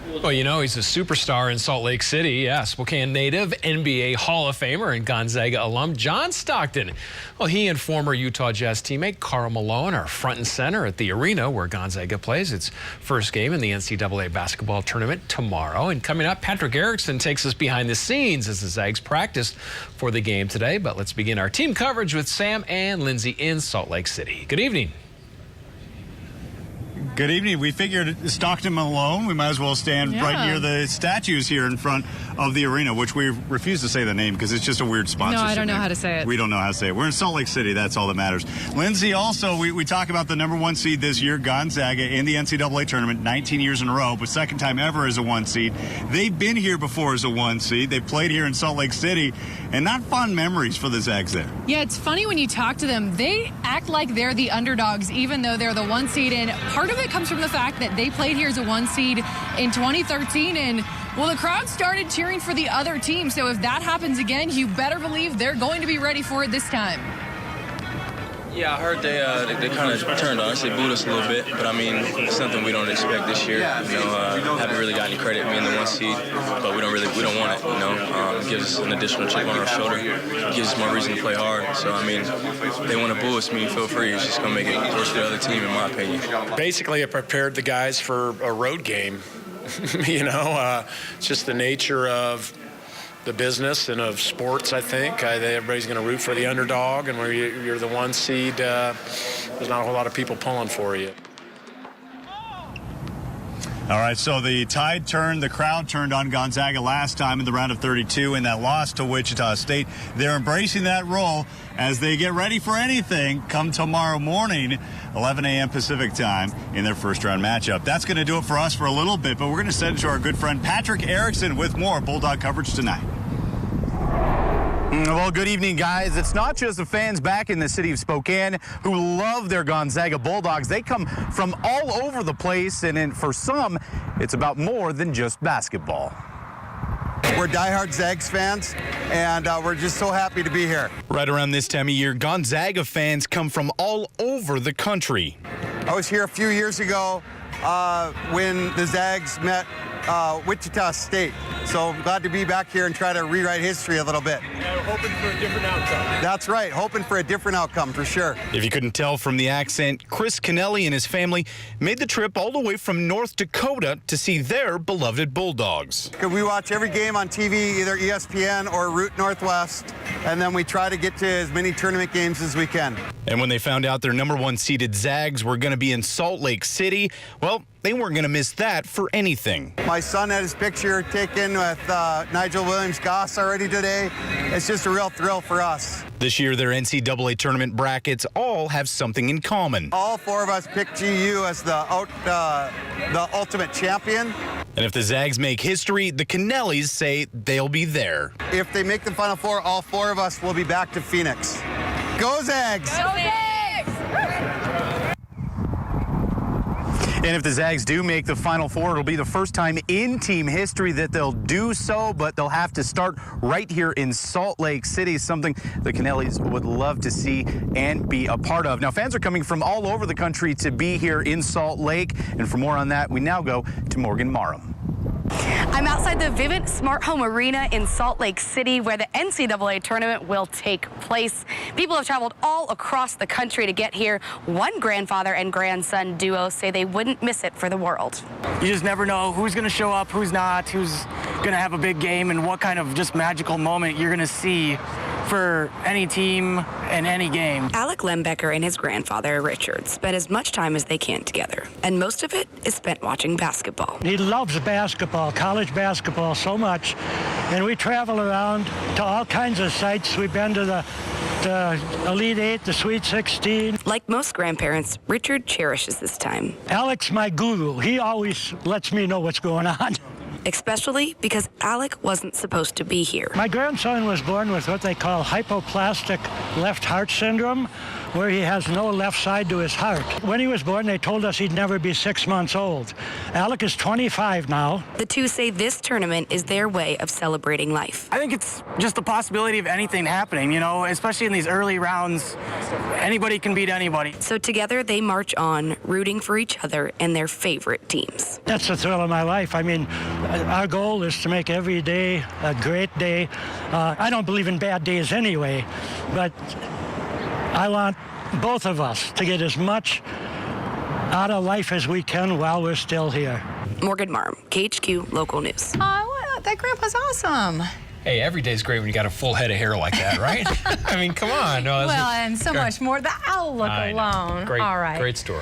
Well, you know, he's a superstar in Salt Lake City. Yeah, Spokane native, NBA Hall of Famer, and Gonzaga alum John Stockton. Well, he and former Utah Jazz teammate Karl Malone are front and center at the arena where Gonzaga plays its first game in the NCAA basketball tournament tomorrow. And coming up, Patrick Erickson takes us behind the scenes as the Zags practiced for the game today. But let's begin our team coverage with Sam and Lindsay in Salt Lake City. Good evening. Good evening. We figured Stockton Malone, we might as well stand right near the statues here in front of the arena, which we refuse to say the name because it's just a weird sponsorship. No, I don't know how to say it. We don't know how to say it. We're in Salt Lake City. That's all that matters. Lindsay, also, we talk about the #1 seed this year, Gonzaga, in the NCAA tournament, 19 years in a row, but second time ever as a 1 seed. They've been here before as a 1 seed. They played here in Salt Lake City, and not fond memories for the Zags there. Yeah, it's funny when you talk to them. They act like they're the underdogs, even though they're the 1 seed, and part of it comes from the fact that they played here as a 1 seed in 2013, and well, the crowd started cheering for the other team, so if that happens again, you better believe they're going to be ready for it this time. Yeah, I heard they kind of turned on us. They booed us a little bit, but I mean, it's something we don't expect this year. You know, haven't really got any credit being the 1 seed, but we don't want it. You know, it gives us an additional chip on our shoulder, gives us more reason to play hard. So I mean, if they want to boo us, feel free. It's just gonna make it worse for the other team, in my opinion. Basically, it prepared the guys for a road game. You know, it's just the nature of the business and of sports, I think. Everybody's going to root for the underdog, and where you're the 1 seed, there's not a whole lot of people pulling for you. All right, so the tide turned, the crowd turned on Gonzaga last time in the round of 32 in that loss to Wichita State. They're embracing that role as they get ready for anything come tomorrow morning, 11 a.m. Pacific time in their first round matchup. That's going to do it for us for a little bit, but we're going to send it to our good friend Patrick Erickson with more Bulldog coverage tonight. Well, good evening, guys. It's not just the fans back in the city of Spokane who love their Gonzaga Bulldogs. They come from all over the place, and for some, it's about more than just basketball. We're diehard Zags fans, and we're just so happy to be here. Right around this time of year, Gonzaga fans come from all over the country. I was here a few years ago when the Zags met Wichita State. So I'm glad to be back here and try to rewrite history a little bit. Yeah, hoping for a different outcome. That's right, hoping for a different outcome for sure. If you couldn't tell from the accent, Chris Kennelly and his family made the trip all the way from North Dakota to see their beloved Bulldogs. We watch every game on TV, either ESPN or Root Northwest, and then we try to get to as many tournament games as we can. And when they found out their #1 seeded Zags were going to be in Salt Lake City, well, they weren't going to miss that for anything. My son had his picture taken with Nigel Williams-Goss already today. It's just a real thrill for us. This year, their NCAA tournament brackets all have something in common. All 4 of us picked GU as the ultimate champion. And if the Zags make history, the Kennellys say they'll be there. If they make the Final Four, all 4 of us will be back to Phoenix. Go Zags! Go Zags! And if the Zags do make the Final Four, it'll be the first time in team history that they'll do so, but they'll have to start right here in Salt Lake City, something the Kennellys would love to see and be a part of. Now, fans are coming from all over the country to be here in Salt Lake, and for more on that, we now go to Morgan Marum. I'm outside the Vivint Smart Home Arena in Salt Lake City, where the NCAA tournament will take place. People have traveled all across the country to get here. One grandfather and grandson duo say they wouldn't miss it for the world. You just never know who's going to show up, who's not, who's going to have a big game, and what kind of just magical moment you're going to see for any team and any game. Alec Lembecker and his grandfather, Richard, spent as much time as they can together, and most of it is spent watching basketball. He loves basketball, college basketball, so much, and we travel around to all kinds of sites. We've been to the Elite 8, the Sweet 16. Like most grandparents, Richard cherishes this time. Alec's my guru. He always lets me know what's going on. Especially because Alec wasn't supposed to be here. My grandson was born with what they call hypoplastic left heart syndrome, where he has no left side to his heart. When he was born, they told us he'd never be 6 months old. Alec is 25 now. The two say this tournament is their way of celebrating life. I think it's just the possibility of anything happening, you know, especially in these early rounds. Anybody can beat anybody. So together they march on, rooting for each other and their favorite teams. That's the thrill of my life. I mean, our goal is to make every day a great day. I don't believe in bad days anyway, but I want both of us to get as much out of life as we can while we're still here. Morgan Marum, KHQ Local News. Oh, that grandpa's awesome. Hey, every day's great when you got a full head of hair like that, right? I mean, come on. No, Well, and so much more. The outlook alone. Great, All right. great story.